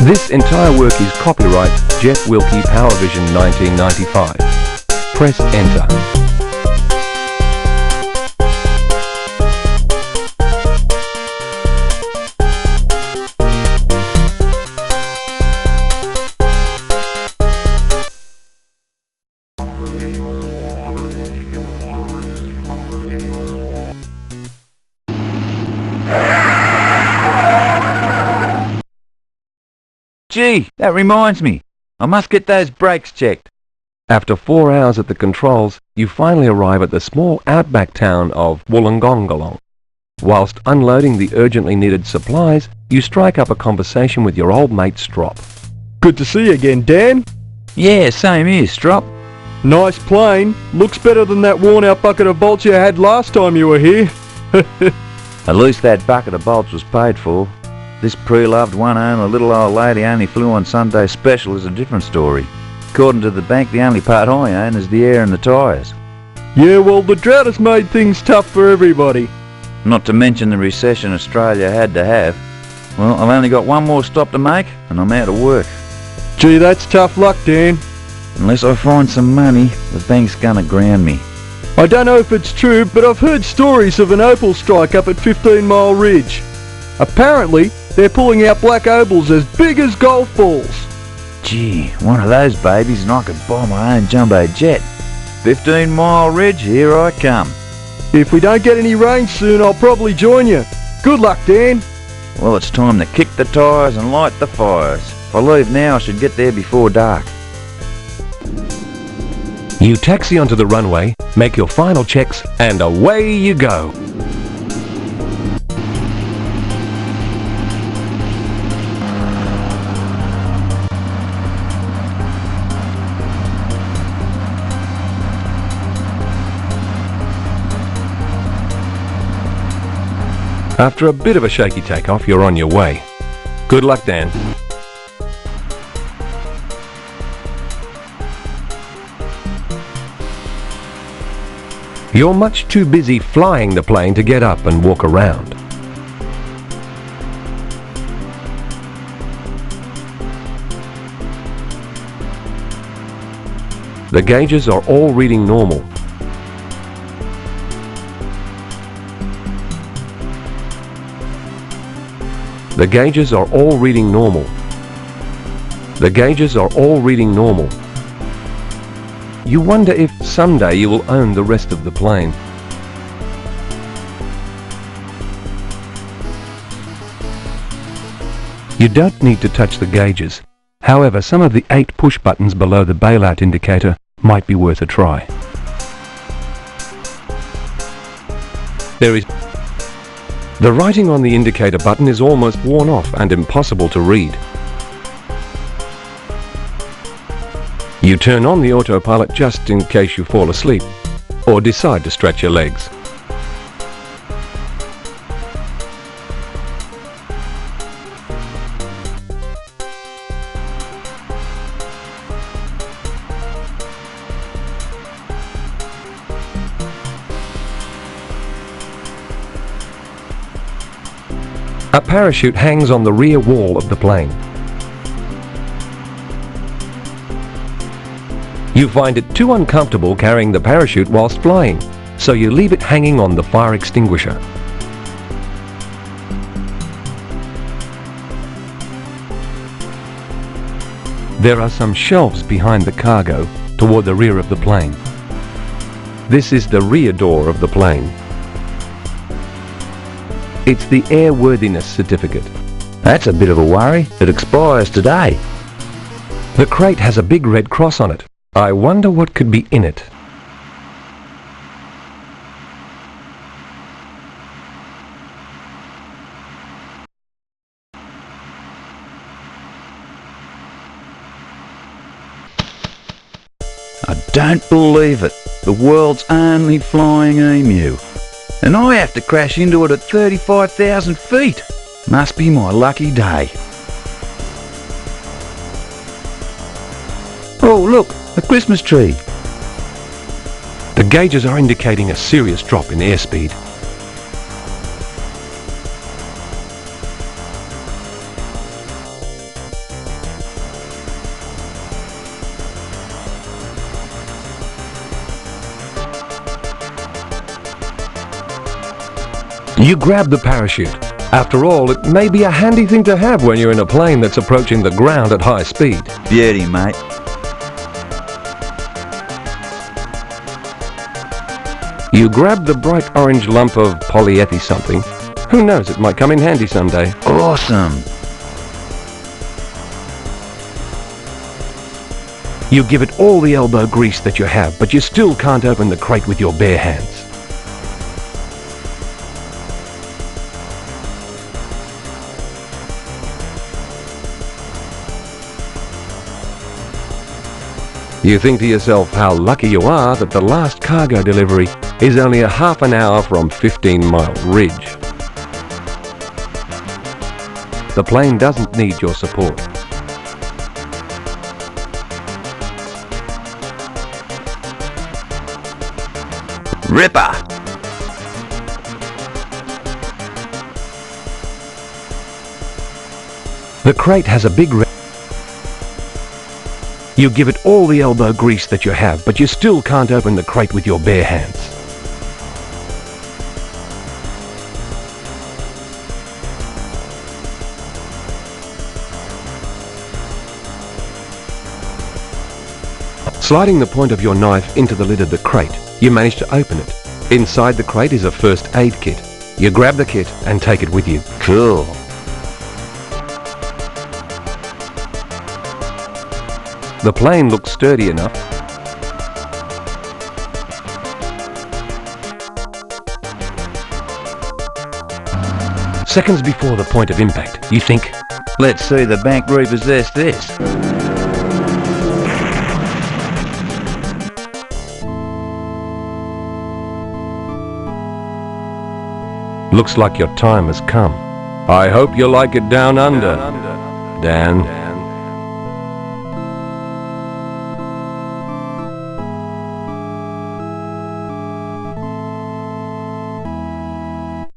This entire work is copyright Jeff Wilkie PowerVision 1995. Press Enter. Gee, that reminds me. I must get those brakes checked. After 4 hours at the controls, you finally arrive at the small outback town of Wollongongolong. Whilst unloading the urgently needed supplies, you strike up a conversation with your old mate Strop. Good to see you again, Dan. Yeah, same here, Strop. Nice plane. Looks better than that worn-out bucket of bolts you had last time you were here. At least that bucket of bolts was paid for. This pre-loved one-owner little old lady only flew on Sunday special is a different story. According to the bank, the only part I own is the air and the tyres. Yeah, well, the drought has made things tough for everybody. Not to mention the recession Australia had to have. Well, I've only got one more stop to make, and I'm out of work. Gee, that's tough luck, Dan. Unless I find some money, the bank's gonna ground me. I don't know if it's true, but I've heard stories of an opal strike up at 15 Mile Ridge. Apparently, they're pulling out black opals as big as golf balls. Gee, one of those babies and I could buy my own jumbo jet. 15 Mile Ridge, here I come. If we don't get any rain soon, I'll probably join you. Good luck, Dan. Well, it's time to kick the tyres and light the fires. If I leave now, I should get there before dark. You taxi onto the runway, make your final checks, and away you go. After a bit of a shaky takeoff, you're on your way. Good luck, Dan. You're much too busy flying the plane to get up and walk around. The gauges are all reading normal. The gauges are all reading normal. The gauges are all reading normal. You wonder if someday you will own the rest of the plane. You don't need to touch the gauges. However, some of the 8 push buttons below the bailout indicator might be worth a try. The writing on the indicator button is almost worn off and impossible to read. You turn on the autopilot just in case you fall asleep or decide to stretch your legs. A parachute hangs on the rear wall of the plane. You find it too uncomfortable carrying the parachute whilst flying, so you leave it hanging on the fire extinguisher. There are some shelves behind the cargo toward the rear of the plane. This is the rear door of the plane. It's the airworthiness certificate. That's a bit of a worry. It expires today. The crate has a big red cross on it. I wonder what could be in it. I don't believe it. The world's only flying emu. And I have to crash into it at 35,000 feet. Must be my lucky day. Oh, look, a Christmas tree. The gauges are indicating a serious drop in airspeed. You grab the parachute. After all, it may be a handy thing to have when you're in a plane that's approaching the ground at high speed. Beauty, mate. You grab the bright orange lump of polyethy something. Who knows, it might come in handy someday. Awesome. You give it all the elbow grease that you have, but you still can't open the crate with your bare hands. You think to yourself how lucky you are that the last cargo delivery is only a half an hour from 15 Mile Ridge. The plane doesn't need your support. Ripper. The crate has a big You give it all the elbow grease that you have, but you still can't open the crate with your bare hands. Sliding the point of your knife into the lid of the crate, you manage to open it. Inside the crate is a first aid kit. You grab the kit and take it with you. Cool. The plane looks sturdy enough. Seconds before the point of impact, you think, Let's see the bank repossess this. looks like your time has come. I hope you like it down under, Dan.